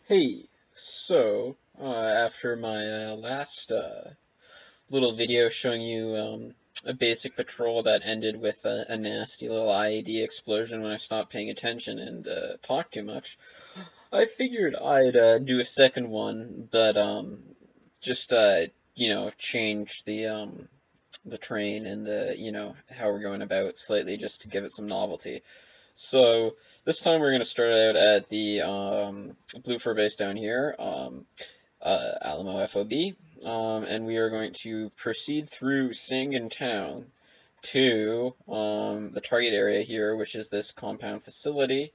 Hey, after my last little video showing you a basic patrol that ended with a nasty little IED explosion when I stopped paying attention and talked too much, I figured I'd do a second one, but just change the train and how we're going about slightly just to give it some novelty. So this time we're going to start out at the Blue Fur base down here, Alamo FOB, and we are going to proceed through Sangin town to the target area here, which is this compound facility.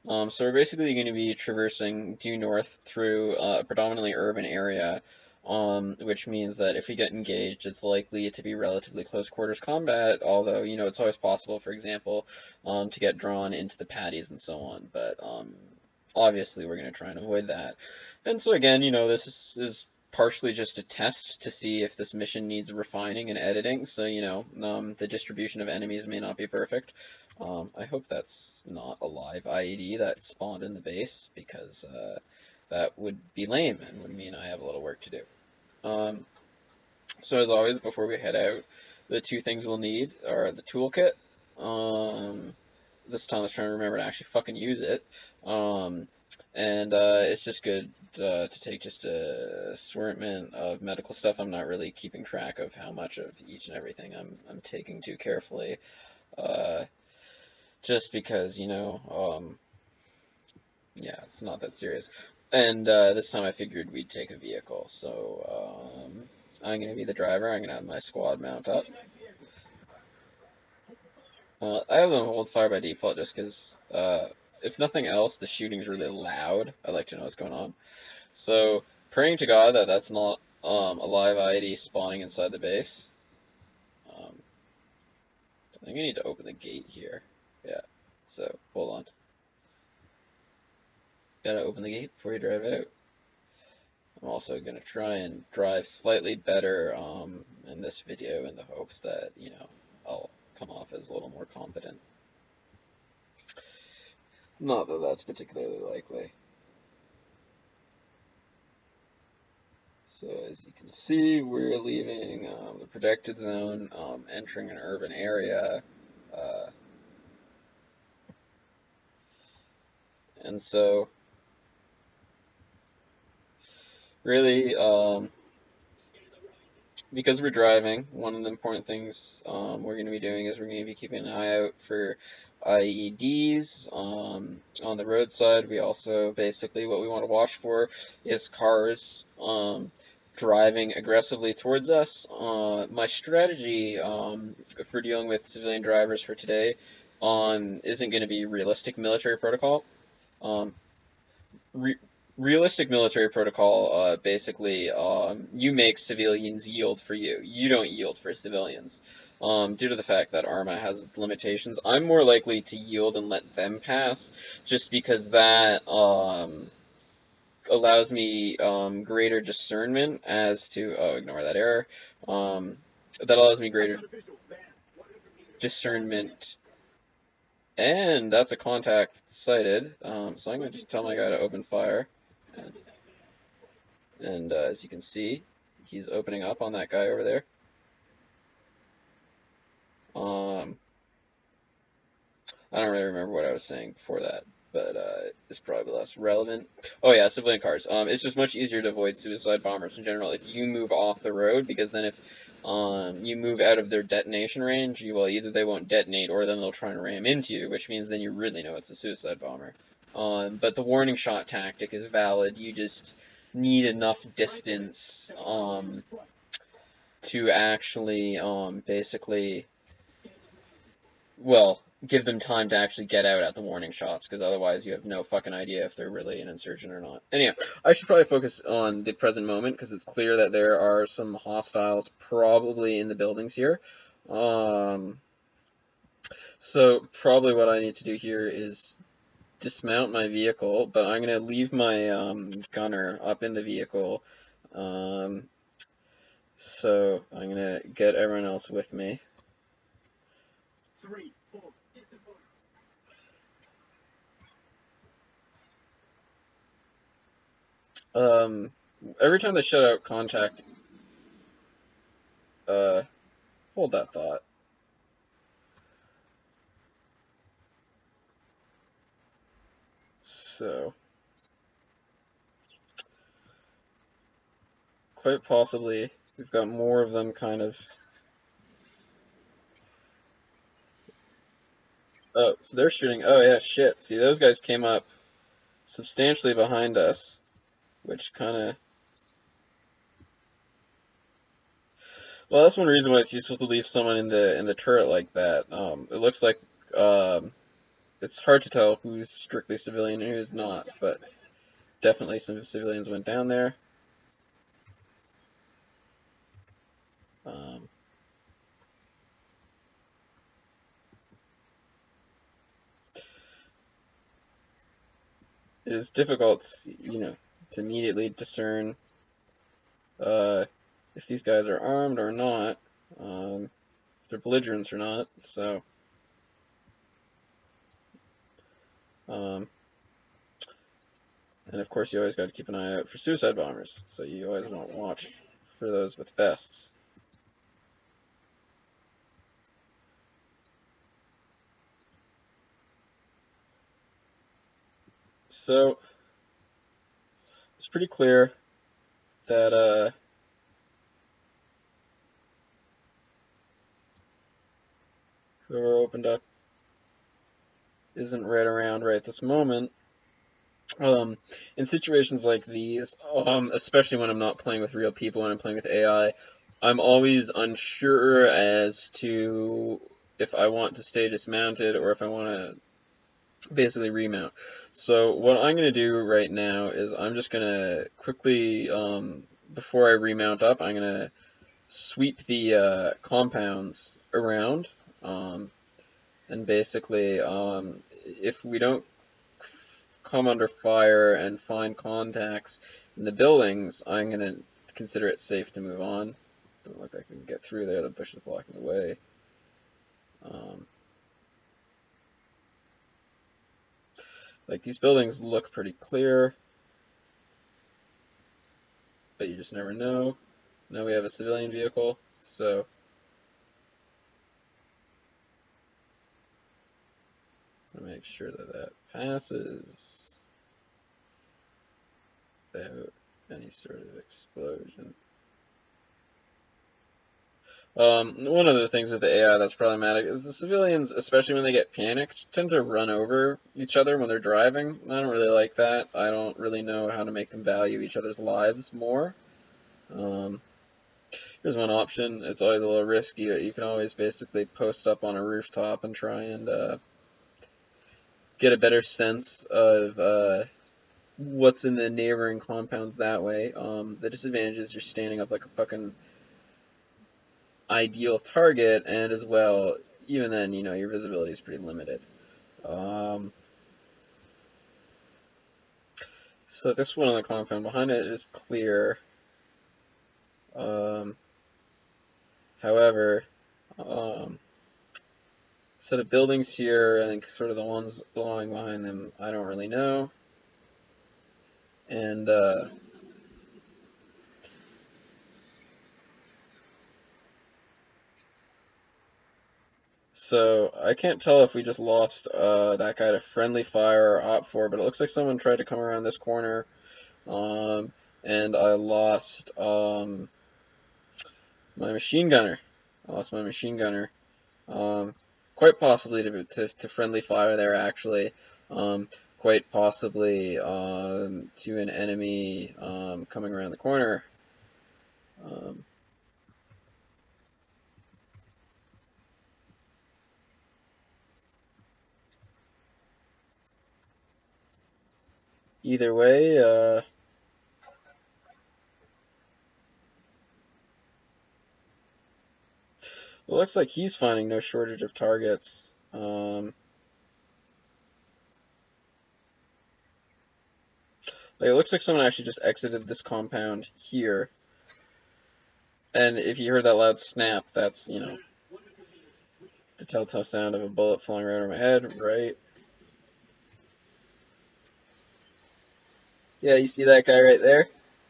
So we're basically going to be traversing due north through a predominantly urban area, which means that if we get engaged, it's likely to be relatively close quarters combat, although, it's always possible, for example, to get drawn into the patties and so on, but obviously we're going to try and avoid that. And so again, this is partially just a test to see if this mission needs refining and editing, so, the distribution of enemies may not be perfect. I hope that's not a live IED that spawned in the base, because that would be lame and would mean I have a little work to do. So as always, before we head out, the two things we'll need are the toolkit. This time I was trying to remember to actually fucking use it. And it's just good to take just a assortment of medical stuff. I'm not really keeping track of how much of each and everything I'm taking too carefully. Just because, yeah, it's not that serious. And this time I figured we'd take a vehicle, so I'm going to be the driver. I'm going to have my squad mount up. I have them hold fire by default just because, if nothing else, the shooting's really loud. I like to know what's going on. So, praying to God that that's not a live IED spawning inside the base. I think I need to open the gate here. Yeah, so, hold on. Gotta open the gate before you drive out. I'm also going to try and drive slightly better in this video in the hopes that, I'll come off as a little more competent. Not that that's particularly likely. So as you can see, we're leaving the protected zone, entering an urban area. And so, really, because we're driving, one of the important things we're going to be doing is we're going to be keeping an eye out for IEDs on the roadside. We also, basically, what we want to watch for is cars driving aggressively towards us. My strategy for dealing with civilian drivers for today isn't going to be realistic military protocol. Re Realistic military protocol, basically, you make civilians yield for you. You don't yield for civilians. Due to the fact that ARMA has its limitations, I'm more likely to yield and let them pass, just because that allows me greater discernment as to, oh, ignore that error, that allows me greater discernment, and that's a contact sighted, so I'm going to just tell my guy to open fire. And as you can see, he's opening up on that guy over there. I don't really remember what I was saying before that, but it's probably less relevant. Oh yeah, civilian cars. It's just much easier to avoid suicide bombers in general if you move off the road, because then if you move out of their detonation range, either they won't detonate or then they'll try and ram into you, which means then you really know it's a suicide bomber. But the warning shot tactic is valid. You just need enough distance to actually basically, well, give them time to actually get out at the warning shots, because otherwise you have no fucking idea if they're really an insurgent or not. Anyhow, I should probably focus on the present moment, because it's clear that there are some hostiles probably in the buildings here. So probably what I need to do here is dismount my vehicle, but I'm going to leave my gunner up in the vehicle. So I'm going to get everyone else with me. Um, every time they shut out contact, uh, hold that thought. So, quite possibly, we've got more of them kind of. Oh, so they're shooting. Oh, yeah, shit. See, those guys came up substantially behind us, which kind of. Well, that's one reason why it's useful to leave someone in the turret like that. It looks like um, it's hard to tell who's strictly civilian and who's not, but definitely some civilians went down there. Um, it is difficult, to immediately discern uh, if these guys are armed or not, if they're belligerents or not. So, um, and of course, you always got to keep an eye out for suicide bombers. So you always want to watch for those with vests. So it's pretty clear that whoever opened up isn't right around right this moment. In situations like these, especially when I'm not playing with real people, when I'm playing with AI, I'm always unsure as to if I want to stay dismounted or if I want to basically remount. So what I'm going to do right now is I'm just going to quickly, before I remount up, I'm going to sweep the compounds around, um, and basically, if we don't come under fire and find contacts in the buildings, I'm going to consider it safe to move on. Don't look like I can get through there. The bush is blocking the way. Um, like, these buildings look pretty clear, but you just never know. Now we have a civilian vehicle, so I'll make sure that that passes without any sort of explosion. One of the things with the AI that's problematic is the civilians, especially when they get panicked, tend to run over each other when they're driving. I don't really like that. I don't really know how to make them value each other's lives more. Um, Here's one option. It's always a little risky, but you can always basically post up on a rooftop and try and get a better sense of what's in the neighboring compounds that way. The disadvantage is you're standing up like a fucking ideal target, and as well, even then, your visibility is pretty limited. Um, so this one on the compound behind it is clear. Um, However, set of buildings here, I think sort of the ones lying behind them, I don't really know. And so I can't tell if we just lost that guy to friendly fire or op 4, but it looks like someone tried to come around this corner. Um, and I lost my machine gunner. I lost my machine gunner. Um, Quite possibly to friendly fire there, actually. Um, Quite possibly to an enemy coming around the corner. Um, Either way, it looks like he's finding no shortage of targets. Like, it looks like someone actually just exited this compound here. And if you heard that loud snap, that's, the telltale sound of a bullet flying right over my head, right? Yeah, you see that guy right there?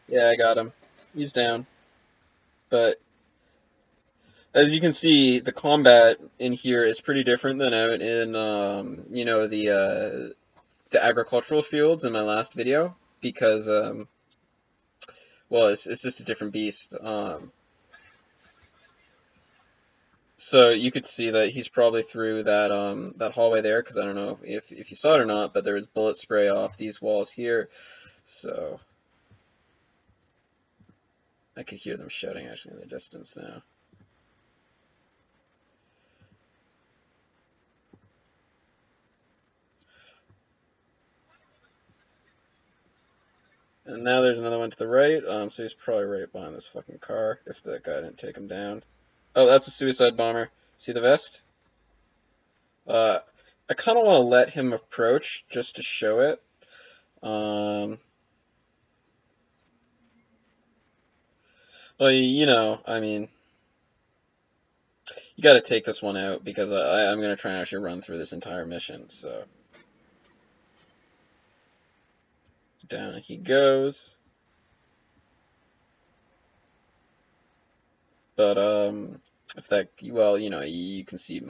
Yeah, I got him. He's down. But as you can see, the combat in here is pretty different than out in, the agricultural fields in my last video because, well, it's just a different beast. So you could see that he's probably through that hallway there because I don't know if you saw it or not, but there was bullet spray off these walls here, so I could hear them shouting actually in the distance now. And now there's another one to the right, so he's probably right behind this fucking car if that guy didn't take him down. Oh, that's a suicide bomber. See the vest? Uh, I kind of want to let him approach just to show it. Um, well, I mean, you got to take this one out because I'm going to try and actually run through this entire mission. So down he goes. But if that, well, you can see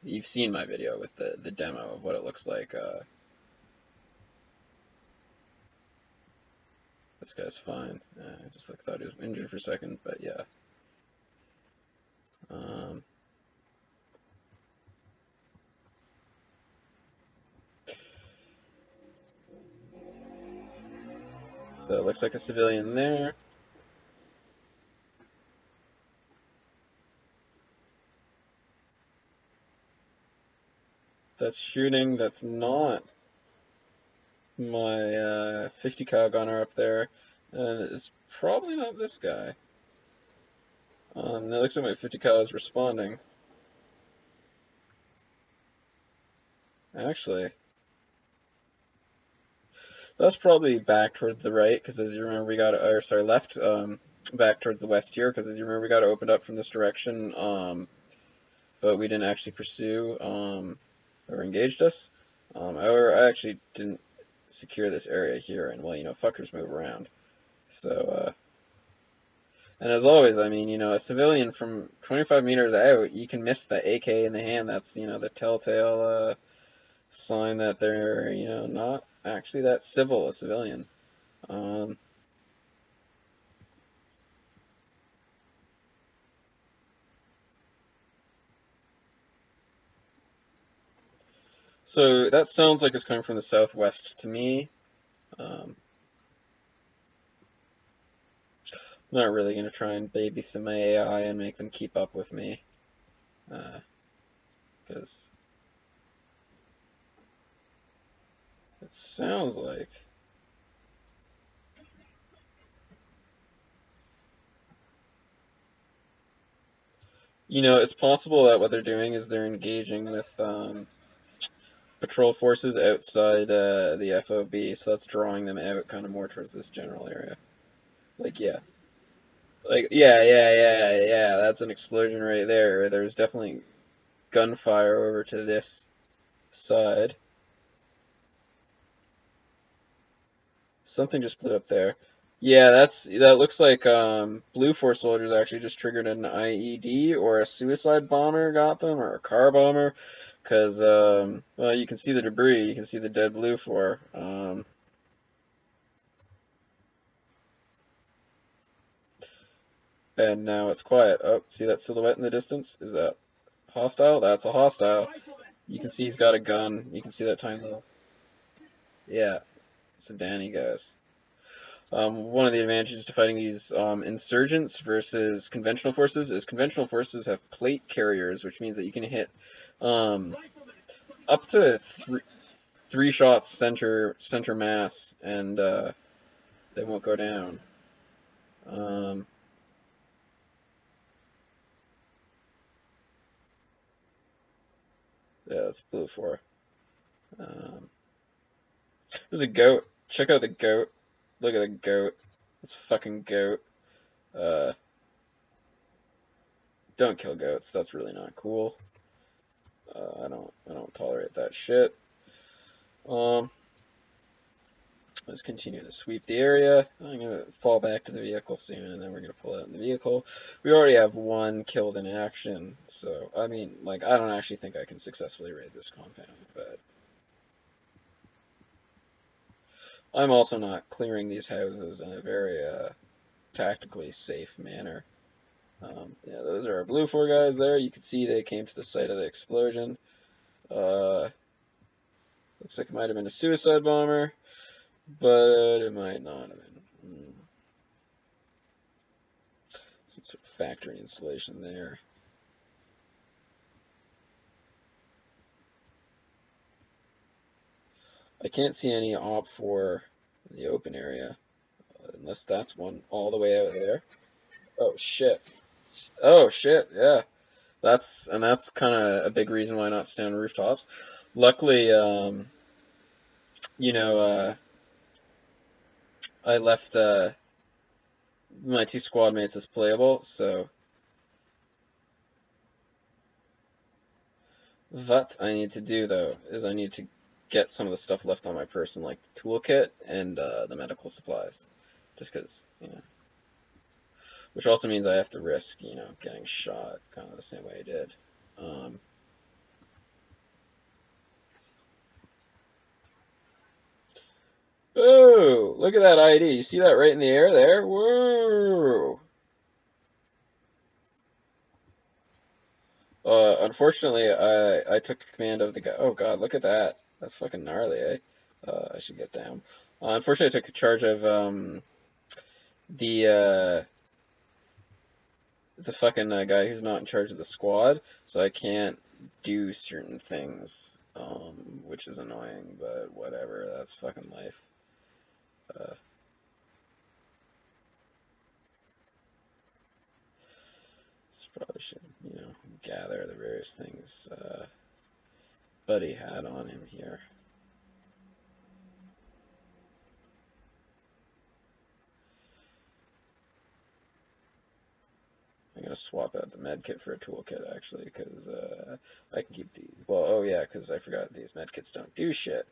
you've seen my video with the demo of what it looks like. This guy's fine. I just thought he was injured for a second, but yeah. Um, so it looks like a civilian there. That's shooting. That's not my 50 cal gunner up there, and it's probably not this guy. It looks like my 50 cal is responding. Actually, that's probably back towards the right, because as you remember, we got, or sorry, left, back towards the west here, because as you remember, we got opened up from this direction, but we didn't actually pursue, or engaged us. I actually didn't secure this area here, and well, fuckers move around. So, and as always, I mean, a civilian from 25 meters out, you can miss the AK in the hand. That's, the telltale, sign that they're, not actually that civil, a civilian. Um, so that sounds like it's coming from the southwest to me. Um, I'm not really going to try and babysit my AI and make them keep up with me. Because it sounds like... it's possible that what they're doing is they're engaging with patrol forces outside the FOB, so that's drawing them out kind of more towards this general area. Like, yeah. Like, yeah, that's an explosion right there. There's definitely gunfire over to this side. Something just blew up there. Yeah, that looks like Blue Force soldiers actually just triggered an IED or a suicide bomber got them or a car bomber, because well, you can see the debris, you can see the dead Blue Force. And now it's quiet. Oh, see that silhouette in the distance? Is that hostile? That's a hostile. You can see he's got a gun. You can see that tiny little. Yeah, it's a Danny, guys. One of the advantages to fighting these insurgents versus conventional forces is conventional forces have plate carriers, which means that you can hit um, up to three shots center mass, and they won't go down. Um, yeah, that's blue for. Um, there's a goat. Check out the goat. Look at the goat. It's a fucking goat. Uh, don't kill goats. That's really not cool. I don't tolerate that shit. Um, Let's continue to sweep the area. I'm going to fall back to the vehicle soon, and then we're going to pull out in the vehicle. We already have one killed in action, so, I mean, like, I don't actually think I can successfully raid this compound, but I'm also not clearing these houses in a very tactically safe manner. Yeah, those are our blue 4 guys there. You can see they came to the site of the explosion. Looks like it might have been a suicide bomber, but it might not have been. Some sort of factory installation there. I can't see any op for the open area, unless that's one all the way out there. Oh shit. Oh shit, yeah. That's kind of a big reason why not stay on rooftops. Luckily, you know, I left my 2 squad mates as playable, so what I need to do though is I need to get some of the stuff left on my person, like the toolkit and the medical supplies, just because, you know. Which also means I have to risk, you know, getting shot kind of the same way I did. Oh, look at that ID. You see that right in the air there? Whoa! Unfortunately, I took command of the guy. Oh god, look at that. That's fucking gnarly, eh? I should get down. Unfortunately, I took charge of the uh, the fucking guy who's not in charge of the squad, so I can't do certain things, which is annoying, but whatever. That's fucking life. Uh, Probably should, you know, gather the various things Buddy had on him here. I'm gonna swap out the medkit for a toolkit actually, because I can keep the. Well, oh yeah, because I forgot these medkits don't do shit.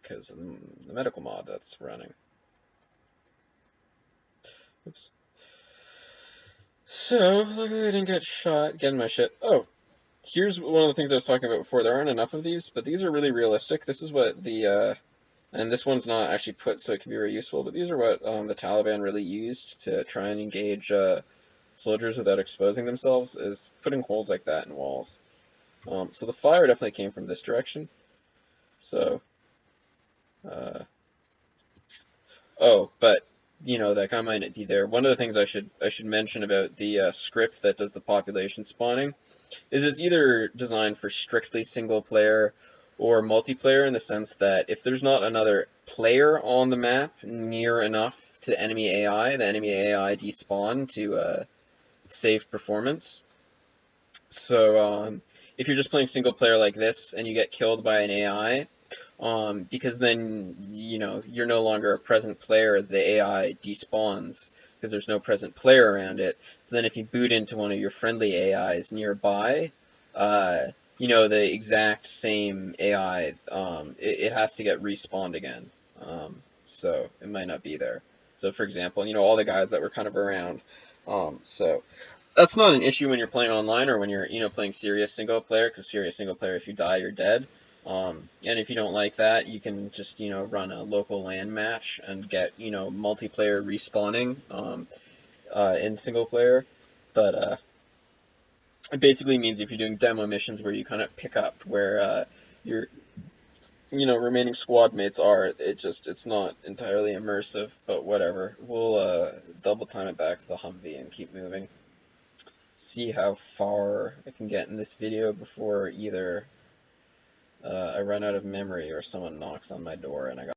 Because of the medical mod that's running. Oops. So, luckily I didn't get shot getting my shit. Oh, here's one of the things I was talking about before. There aren't enough of these, but these are really realistic. This is what the, and this one's not actually put so it can be very useful, but these are what the Taliban really used to try and engage soldiers without exposing themselves, is putting holes like that in walls. So the fire definitely came from this direction. So, oh, but you know that guy might not be there. One of the things I should mention about the script that does the population spawning is it's either designed for strictly single player or multiplayer, in the sense that if there's not another player on the map near enough to enemy AI, the enemy AI despawn to save performance. So if you're just playing single player like this and you get killed by an AI, because then, you know, you're no longer a present player, the AI despawns because there's no present player around it. So then if you boot into one of your friendly AIs nearby, you know, the exact same AI, it has to get respawned again. So it might not be there. So for example, you know, all the guys that were kind of around. So that's not an issue when you're playing online or when you're, you know, playing serious single player, because serious single player, if you die, you're dead. And if you don't like that, you can just, you know, run a local LAN match and get, you know, multiplayer respawning in single player. But it basically means if you're doing demo missions where you kind of pick up where your, you know, remaining squad mates are, it's not entirely immersive, but whatever. We'll double time it back to the Humvee and keep moving. See how far I can get in this video before either I run out of memory or someone knocks on my door and I got